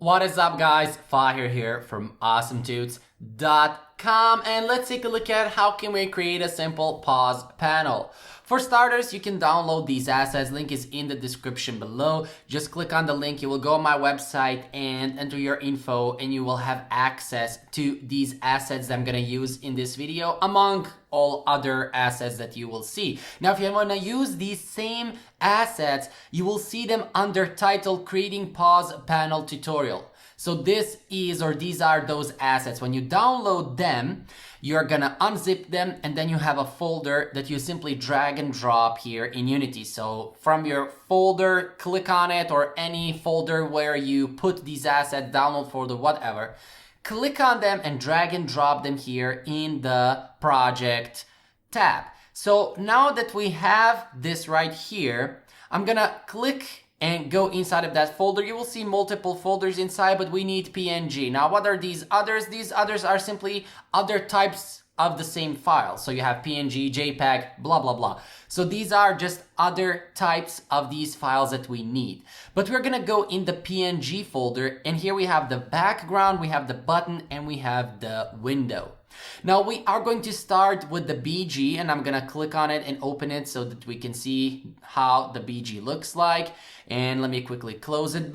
What is up, guys? Fahir here from AwesomeTuts.com, and let's take a look at how can we create a simple pause panel. For starters, you can download these assets. Link is in the description below. Just click on the link. You will go on my website and enter your info, and you will have access to these assets that I'm gonna use in this video, among all other assets that you will see. Now, if you want to use these same assets, you will see them under title Creating Pause Panel Tutorial. So these are those assets. When you download them, you're gonna unzip them, and then you have a folder that you simply drag and drop here in Unity. So from your folder, click on it, or any folder where you put these assets, download folder, whatever. Click on them and drag and drop them here in the project tab. So now that we have this right here, I'm gonna click and go inside of that folder. You will see multiple folders inside, but we need PNG. Now, what are these others? These others are simply other types of the same file. So you have PNG, JPEG, blah, blah, blah. So these are just other types of these files that we need. But we're gonna go in the PNG folder, and here we have the background, we have the button, and we have the window. Now we are going to start with the BG, and I'm gonna click on it and open it so that we can see how the BG looks like. And let me quickly close it.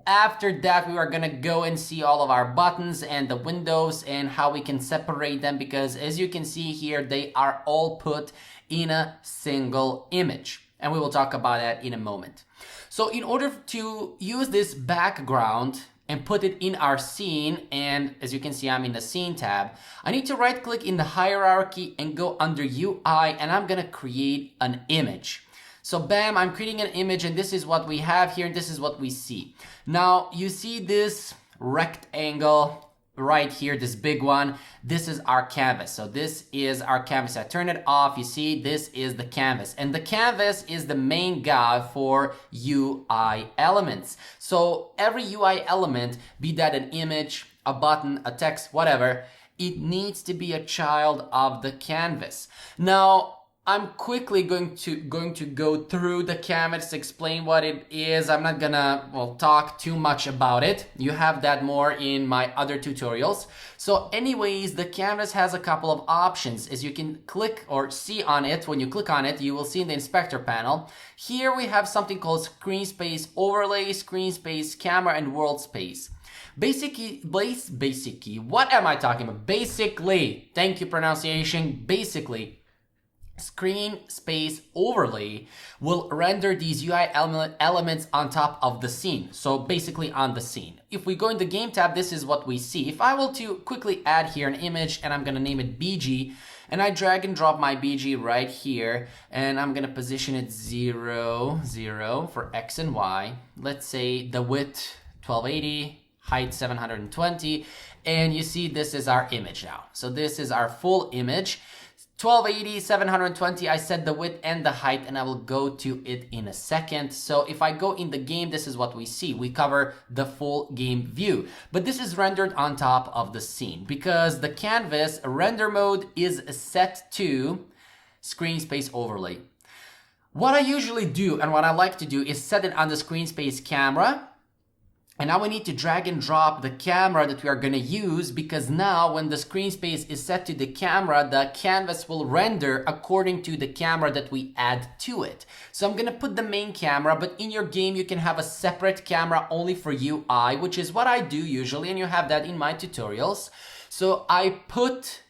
After that, we are gonna go and see all of our buttons and the windows and how we can separate them, because as you can see here, they are all put in a single image. And we will talk about that in a moment. So in order to use this background and put it in our scene, and as you can see, I'm in the scene tab, I need to right click in the hierarchy and go under UI, and I'm gonna create an image. So bam, I'm creating an image, and this is what we have here, and this is what we see. Now you see this rectangle right here, this big one. This is our canvas. So this is our canvas. I turn it off. You see, this is the canvas, and the canvas is the main guy for UI elements. So every UI element, be that an image, a button, a text, whatever, it needs to be a child of the canvas. Now, I'm quickly going to go through the canvas, explain what it is. I'm not gonna, talk too much about it. You have that more in my other tutorials. So anyways, the canvas has a couple of options. As you can click or see on it, when you click on it, you will see in the inspector panel. Here we have something called screen space overlay, screen space camera, and world space. Basically, what am I talking about? Basically, thank you pronunciation, basically, screen space overlay will render these UI elements on top of the scene. So basically on the scene. If we go in the game tab, this is what we see. If I will to quickly add here an image, and I'm gonna name it BG, and I drag and drop my BG right here, and I'm gonna position it 0, 0 for X and Y. Let's say the width 1280, height 720, and you see this is our image now. So this is our full image. 1280, 720, I set the width and the height, and I will go to it in a second. So if I go in the game, this is what we see. We cover the full game view, but this is rendered on top of the scene because the canvas render mode is set to screen space overlay. What I usually do and what I like to do is set it on the screen space camera. And now we need to drag and drop the camera that we are going to use, because now when the screen space is set to the camera, the canvas will render according to the camera that we add to it. So I'm going to put the main camera, but in your game you can have a separate camera only for UI, which is what I do usually, and you have that in my tutorials. So I put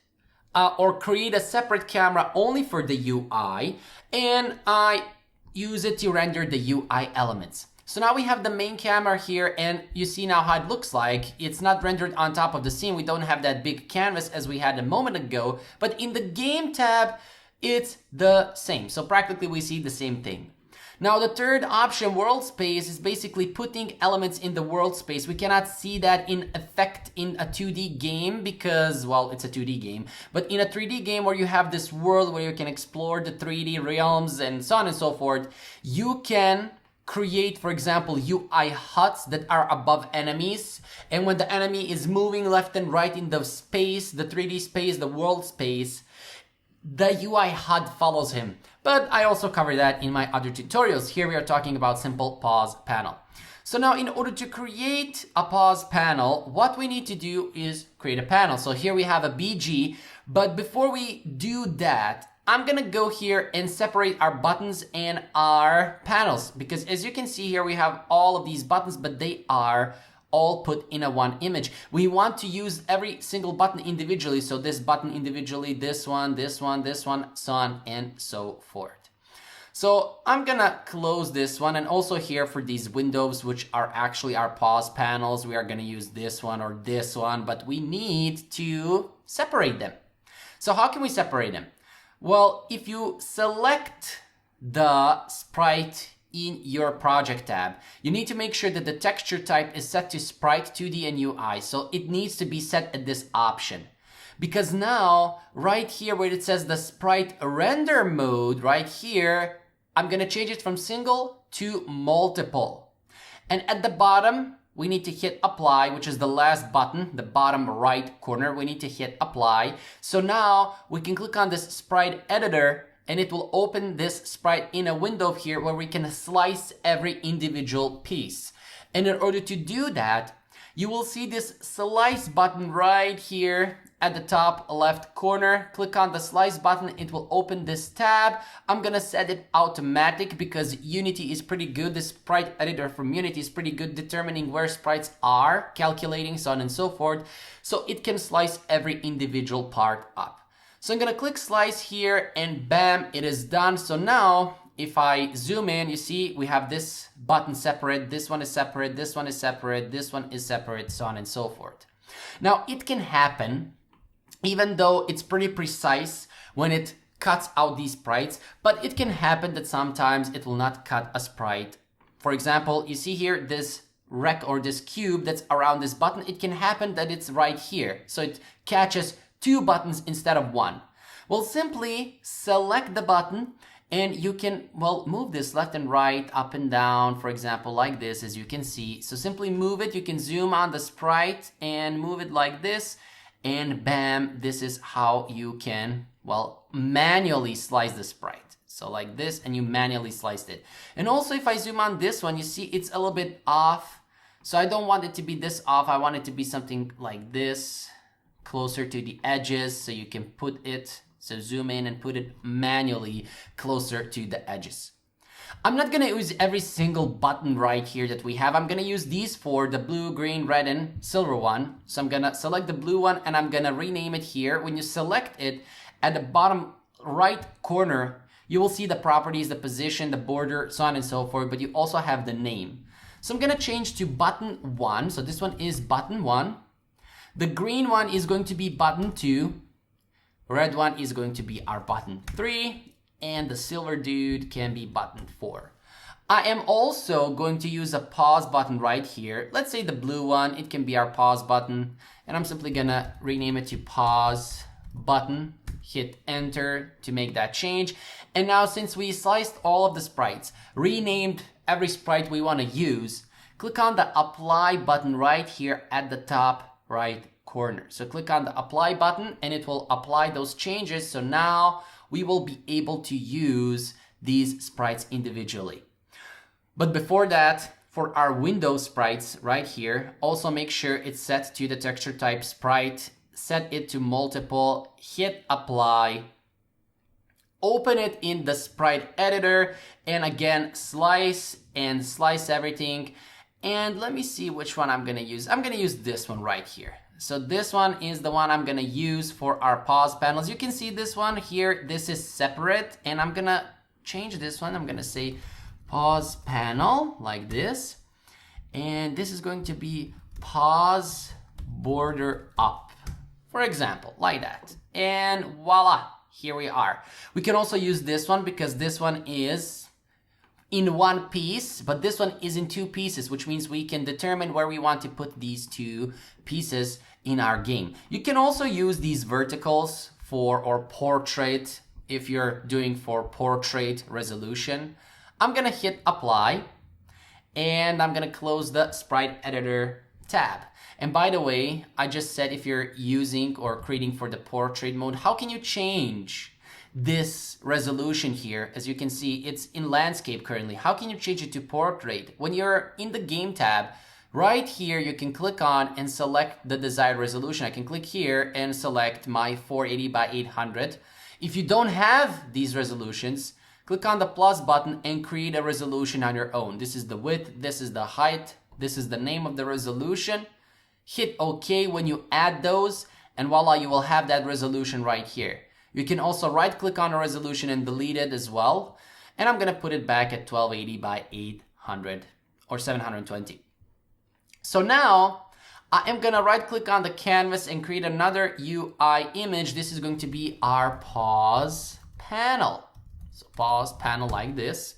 or create a separate camera only for the UI, and I use it to render the UI elements. So now we have the main camera here, and you see now how it looks like. It's not rendered on top of the scene. We don't have that big canvas as we had a moment ago, but in the game tab, it's the same. So practically we see the same thing. Now the third option, world space, is basically putting elements in the world space. We cannot see that in effect in a 2D game because, well, it's a 2D game. But in a 3D game where you have this world where you can explore the 3D realms and so on and so forth, you can create, for example, UI huts that are above enemies, and when the enemy is moving left and right in the space, the 3D space, the world space, the UI HUD follows him. But I also cover that in my other tutorials. Here we are talking about simple pause panel. So now in order to create a pause panel, what we need to do is create a panel. So here we have a BG, but before we do that, I'm gonna go here and separate our buttons and our panels, because as you can see here, we have all of these buttons, but they are all put in a one image. We want to use every single button individually. So this button individually, this one, this one, this one, so on and so forth. So I'm gonna close this one, and also here for these windows, which are actually our pause panels, we are gonna use this one or this one, but we need to separate them. So how can we separate them? Well, if you select the sprite in your project tab, you need to make sure that the texture type is set to Sprite 2D and UI. So it needs to be set at this option. Because now, right here where it says the sprite render mode, right here, I'm gonna change it from single to multiple. And at the bottom, we need to hit apply, which is the last button, the bottom right corner. We need to hit apply. So now we can click on this Sprite Editor, and it will open this sprite in a window here where we can slice every individual piece. And in order to do that, you will see this slice button right here at the top left corner. Click on the slice button, it will open this tab. I'm gonna set it automatic because Unity is pretty good. The Sprite Editor from Unity is pretty good determining where sprites are, calculating, so on and so forth. So it can slice every individual part up. So I'm gonna click slice here, and bam, it is done. So now if I zoom in, you see we have this button separate, this one is separate, this one is separate, this one is separate, so on and so forth. Now it can happen, even though it's pretty precise when it cuts out these sprites, but it can happen that sometimes it will not cut a sprite. For example, you see here this rec or this cube that's around this button, it can happen that it's right here. So it catches two buttons instead of one. Well, simply select the button, and you can, well, move this left and right, up and down, for example, like this, as you can see. So simply move it. You can zoom on the sprite and move it like this, and bam, this is how you can, well, manually slice the sprite. So like this, and you manually sliced it. And also if I zoom on this one, you see it's a little bit off. So I don't want it to be this off. I want it to be something like this, closer to the edges, so you can put it, so zoom in and put it manually closer to the edges. I'm not gonna use every single button right here that we have. I'm gonna use these four, the blue, green, red, and silver one. So I'm gonna select the blue one, and I'm gonna rename it here. When you select it, at the bottom right corner, you will see the properties, the position, the border, so on and so forth, but you also have the name. So I'm gonna change to button 1. So this one is button 1. The green one is going to be button 2. Red one is going to be our button 3. And the silver dude can be button 4. I am also going to use a pause button right here. Let's say the blue one, it can be our pause button. And I'm simply gonna rename it to pause button. Hit enter to make that change. And now since we sliced all of the sprites, renamed every sprite we want to use, click on the apply button right here at the top right corner. So click on the apply button and it will apply those changes. So now we will be able to use these sprites individually. But before that, for our window sprites right here, also make sure it's set to the texture type sprite, set it to multiple, hit apply, open it in the Sprite Editor, and again, slice and slice everything. And let me see which one I'm gonna use. I'm gonna use this one right here. So this one is the one I'm gonna use for our pause panels. You can see this one here, this is separate, and I'm gonna change this one. I'm gonna say pause panel like this. And this is going to be pause border up, for example, like that. And voila, here we are. We can also use this one because this one is in one piece, but this one is in two pieces, which means we can determine where we want to put these two pieces in our game. You can also use these verticals for or portrait if you're doing for portrait resolution. I'm gonna hit apply and I'm gonna close the Sprite Editor tab. And by the way, I just said if you're using or creating for the portrait mode, how can you change this resolution here. As you can see, it's in landscape currently. How can you change it to portrait? When you're in the game tab, right here, you can click on and select the desired resolution. I can click here and select my 480 by 800. If you don't have these resolutions, click on the plus button and create a resolution on your own. This is the width, this is the height, this is the name of the resolution. Hit OK when you add those, and voila, you will have that resolution right here. You can also right click on a resolution and delete it as well. And I'm gonna put it back at 1280 by 800 or 720. So now I am gonna right click on the canvas and create another UI image. This is going to be our pause panel. So pause panel like this.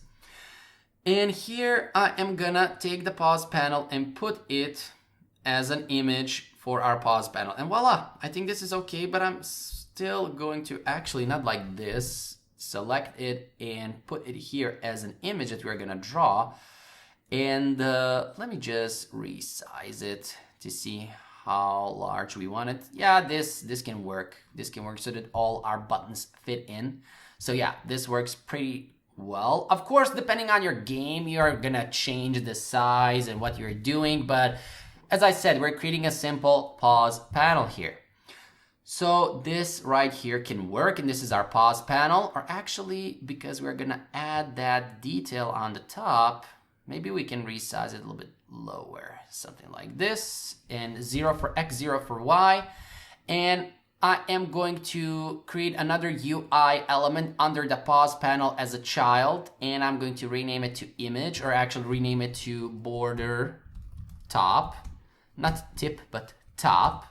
And here I am gonna take the pause panel and put it as an image for our pause panel. And voila, I think this is okay, but I'm still going to actually not like this, select it and put it here as an image that we're gonna draw. And let me just resize it to see how large we want it. Yeah, this can work. This can work so that all our buttons fit in. So yeah, this works pretty well. Of course, depending on your game, you're gonna change the size and what you're doing. But as I said, we're creating a simple pause panel here. So this right here can work, and this is our pause panel. Or actually, because we're gonna add that detail on the top, maybe we can resize it a little bit lower, something like this, and 0 for X, 0 for Y. And I am going to create another UI element under the pause panel as a child, and I'm going to rename it to image, or actually rename it to border top, not tip, but top.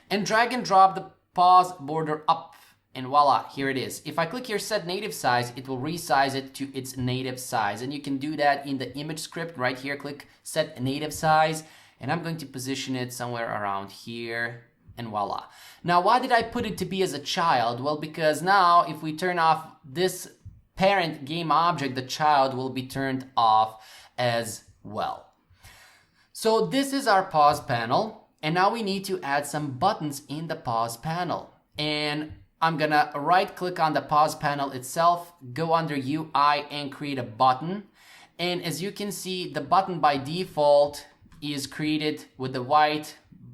And drag and drop the pause border up, and voila, here it is. If I click here, set native size, it will resize it to its native size. And you can do that in the image script right here. Click set native size, and I'm going to position it somewhere around here, and voila. Now, why did I put it to be as a child? Well, because now if we turn off this parent game object, the child will be turned off as well. So this is our pause panel. And now we need to add some buttons in the pause panel. And I'm gonna right click on the pause panel itself, go under UI and create a button. And as you can see, the button by default is created with the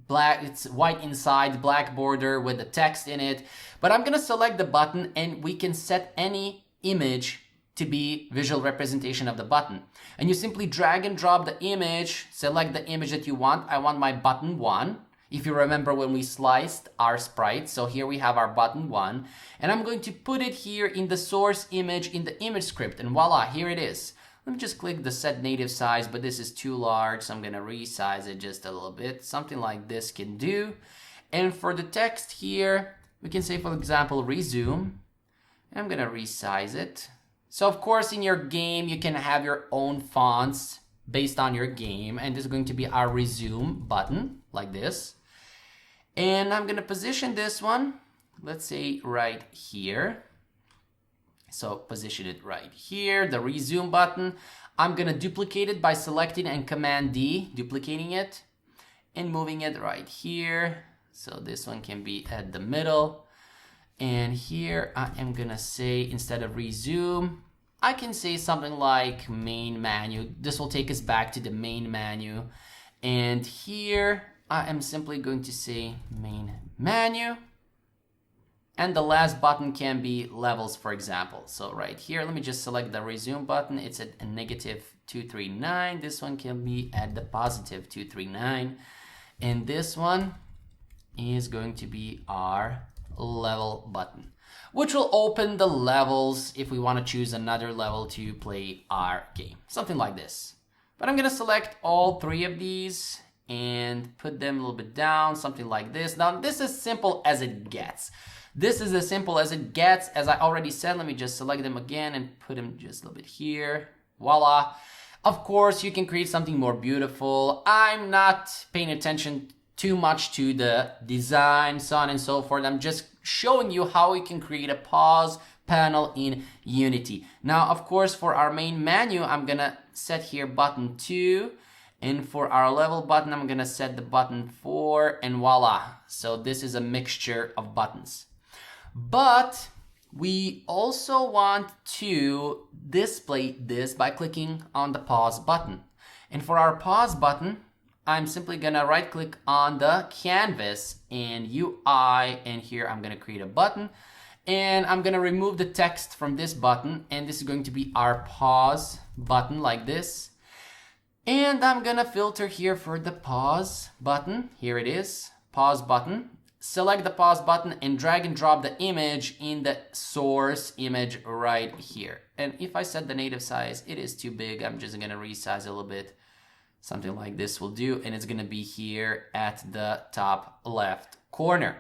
black, it's white inside, black border with the text in it. But I'm gonna select the button, and we can set any image to be visual representation of the button. And you simply drag and drop the image, select the image that you want. I want my button 1. If you remember when we sliced our sprite, so here we have our button 1. And I'm going to put it here in the source image in the image script, and voila, here it is. Let me just click the set native size, but this is too large, so I'm gonna resize it just a little bit. Something like this can do. And for the text here, we can say, for example, resume. I'm gonna resize it. So of course, in your game, you can have your own fonts based on your game. And this is going to be our resume button, like this. And I'm gonna position this one, let's say right here. So position it right here, the resume button. I'm gonna duplicate it by selecting and Command D, duplicating it, and moving it right here. So this one can be at the middle. And here I am gonna say, instead of resume, I can say something like main menu. This will take us back to the main menu. And here I am simply going to say main menu. And the last button can be levels, for example. So right here, let me just select the resume button. It's at a -239. This one can be at the +239. And this one is going to be our level button, which will open the levels if we want to choose another level to play our game, something like this. But I'm gonna select all 3 of these and put them a little bit down, something like this. Now this is simple as it gets. This is as simple as it gets. As I already said, let me just select them again and put them just a little bit here. Voila. Of course, you can create something more beautiful. I'm not paying attention too much to the design, so on and so forth. I'm just showing you how we can create a pause panel in Unity. Now, of course, for our main menu, I'm gonna set here button 2. And for our level button, I'm gonna set the button 4, and voila. So this is a mixture of buttons. But we also want to display this by clicking on the pause button. And for our pause button, I'm simply gonna right click on the canvas and UI, and here I'm gonna create a button, and I'm gonna remove the text from this button, and this is going to be our pause button like this. And I'm gonna filter here for the pause button. Here it is, pause button. Select the pause button and drag and drop the image in the source image right here. And if I set the native size, it is too big. I'm just gonna resize a little bit. Something like this will do, and it's gonna be here at the top left corner.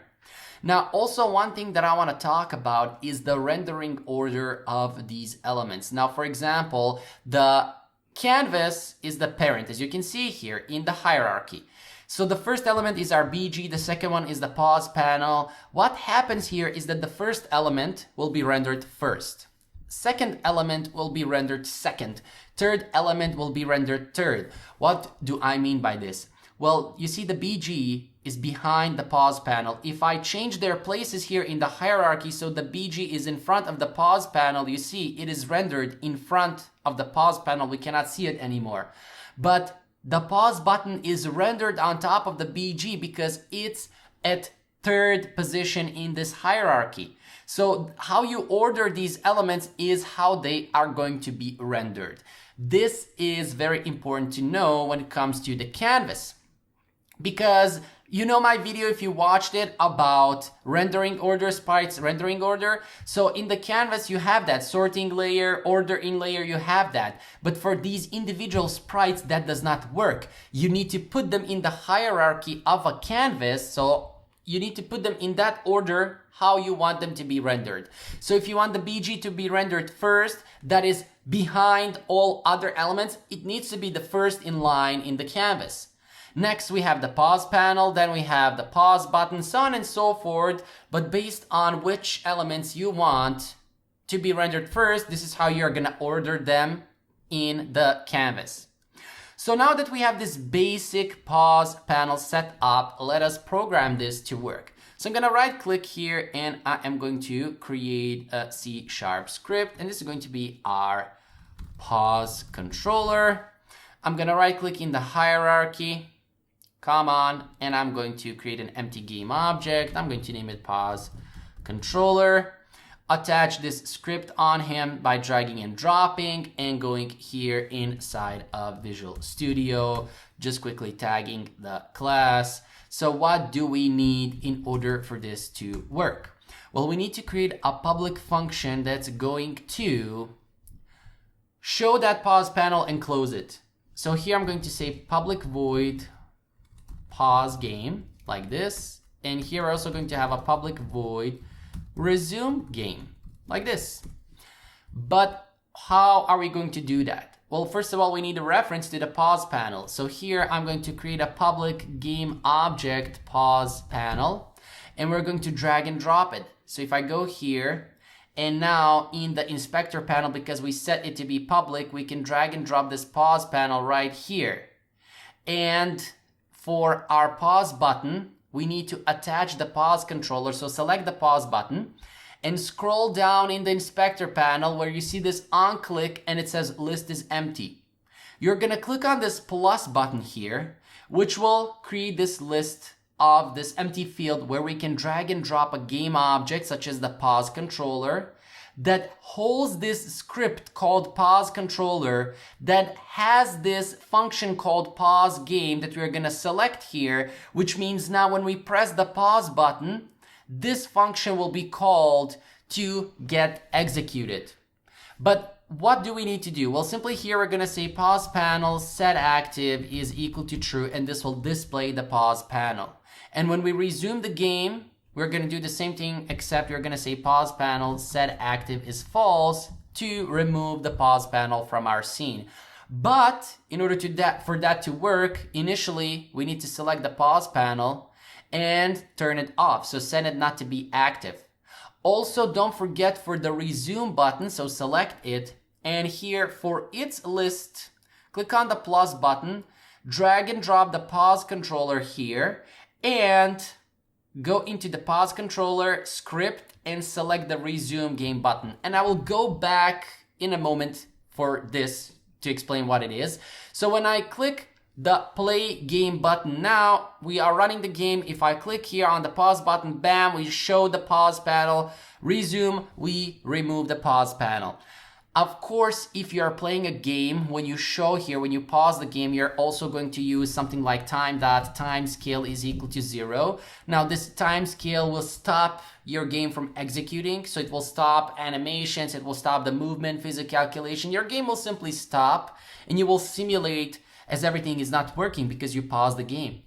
Now, also one thing that I wanna talk about is the rendering order of these elements. Now, for example, the canvas is the parent, as you can see here in the hierarchy. So the first element is our BG, the second one is the pause panel. What happens here is that the first element will be rendered first. Second element will be rendered second. Third element will be rendered third. What do I mean by this? Well, you see the BG is behind the pause panel. If I change their places here in the hierarchy, so the BG is in front of the pause panel, you see it is rendered in front of the pause panel. We cannot see it anymore. But the pause button is rendered on top of the BG because it's at third position in this hierarchy. So how you order these elements is how they are going to be rendered. This is very important to know when it comes to the canvas, because you know my video, if you watched it, about rendering order, Sprites rendering order. So in the canvas, you have that sorting layer, ordering layer, you have that. But for these individual sprites, that does not work. You need to put them in the hierarchy of a canvas. So you need to put them in that order, how you want them to be rendered. So if you want the BG to be rendered first, that is behind all other elements, it needs to be the first in line in the canvas. Next, we have the pause panel, then we have the pause button, so on and so forth. But based on which elements you want to be rendered first, this is how you're gonna order them in the canvas. So now that we have this basic pause panel set up, let us program this to work. So I'm gonna right click here and I am going to create a C# script, and this is going to be our pause controller. I'm gonna right click in the hierarchy, come on, and I'm going to create an empty game object. I'm going to name it pause controller. Attach this script on him by dragging and dropping and going here inside of Visual Studio, just quickly tagging the class. So what do we need in order for this to work? Well, we need to create a public function that's going to show that pause panel and close it. So here I'm going to say public void pause game like this, and here we're also going to have a public void resume game like this. But how are we going to do that? Well, first of all, we need a reference to the pause panel. So here I'm going to create a public game object pause panel, and we're going to drag and drop it. So if I go here, and now in the inspector panel, because we set it to be public, we can drag and drop this pause panel right here. And for our pause button, we need to attach the pause controller. So select the pause button and scroll down in the inspector panel where you see this on click and it says list is empty. You're gonna click on this plus button here, which will create this list of this empty field where we can drag and drop a game object such as the pause controller that holds this script called pause controller that has this function called pause game that we're gonna select here, which means now when we press the pause button, this function will be called to get executed. But what do we need to do? Well, simply here we're gonna say pause panel set active is equal to true, and this will display the pause panel. And when we resume the game, we're going to do the same thing, except we're going to say pause panel set active is false to remove the pause panel from our scene. But in order for that to work, initially we need to select the pause panel and turn it off. So set it not to be active. Also, don't forget for the resume button, so select it. And here for its list, click on the plus button, drag and drop the pause controller here, and go into the pause controller, script, and select the resume game button. And I will go back in a moment for this to explain what it is. So when I click the play game button now, we are running the game. If I click here on the pause button, bam, we show the pause panel. Resume, we remove the pause panel. Of course, if you are playing a game, when you show here, when you pause the game, you're also going to use something like time scale is equal to 0. Now this time scale will stop your game from executing. So it will stop animations, it will stop the movement, physics calculation. Your game will simply stop and you will simulate as everything is not working because you paused the game.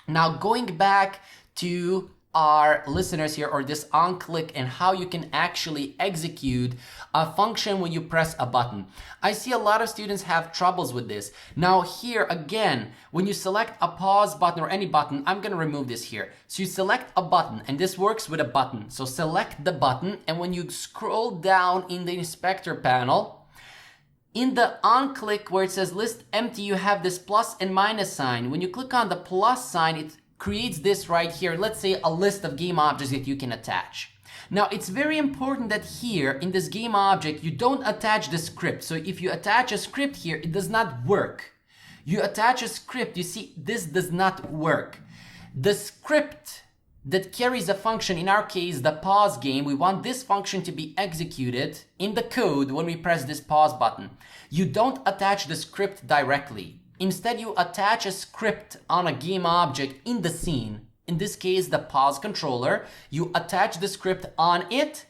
Now going back to our listeners here, or this on click, and how you can actually execute a function when you press a button. I see a lot of students have troubles with this. Now here again, when you select a pause button or any button, I'm gonna remove this here. So you select a button, and this works with a button. So select the button, and when you scroll down in the inspector panel, in the on click where it says list empty, you have this plus and minus sign. When you click on the plus sign, it creates this right here. Let's say a list of game objects that you can attach. Now it's very important that here in this game object, you don't attach the script. So if you attach a script here, it does not work. You attach a script, you see, this does not work. The script that carries a function, in our case, the pause game, we want this function to be executed in the code when we press this pause button. You don't attach the script directly. Instead, you attach a script on a game object in the scene. In this case, the pause controller. You attach the script on it,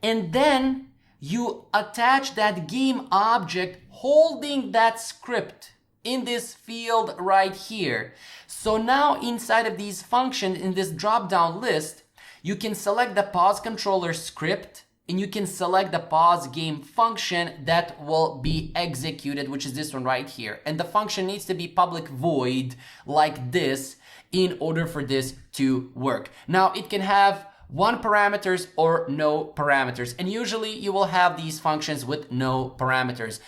and then you attach that game object holding that script in this field right here. So now inside of these functions in this drop-down list, you can select the pause controller script, and you can select the pause game function that will be executed, which is this one right here. And the function needs to be public void like this in order for this to work. Now it can have 1 parameters or no parameters. And usually you will have these functions with no parameters.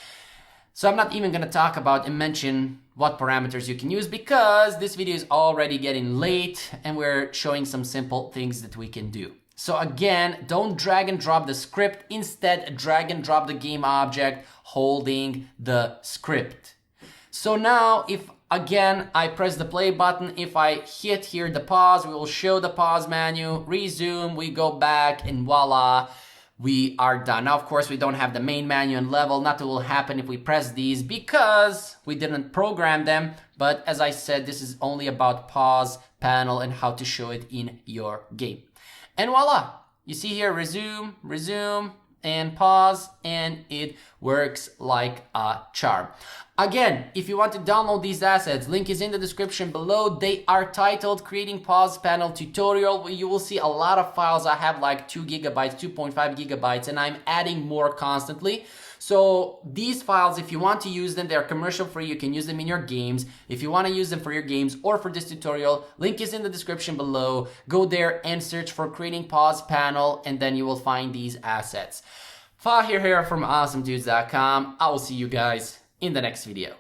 So I'm not even gonna talk about and mention what parameters you can use because this video is already getting late and we're showing some simple things that we can do. So again, don't drag and drop the script. Instead, drag and drop the game object holding the script. So now if again, I press the play button, if I hit here the pause, we will show the pause menu, resume, we go back, and voila, we are done. Now, of course, we don't have the main menu and level. Nothing will happen if we press these because we didn't program them. But as I said, this is only about pause panel and how to show it in your game. And voila, you see here, resume, resume, and pause, and it works like a charm. Again, if you want to download these assets, link is in the description below. They are titled Creating Pause Panel Tutorial. You will see a lot of files. I have like 2 gigabytes, 2.5 gigabytes, and I'm adding more constantly. So these files, if you want to use them, they're commercial free. You can use them in your games. If you want to use them for your games or for this tutorial, link is in the description below. Go there and search for Creating Pause Panel, and then you will find these assets. Fahir here from AwesomeDudes.com. I will see you guys in the next video.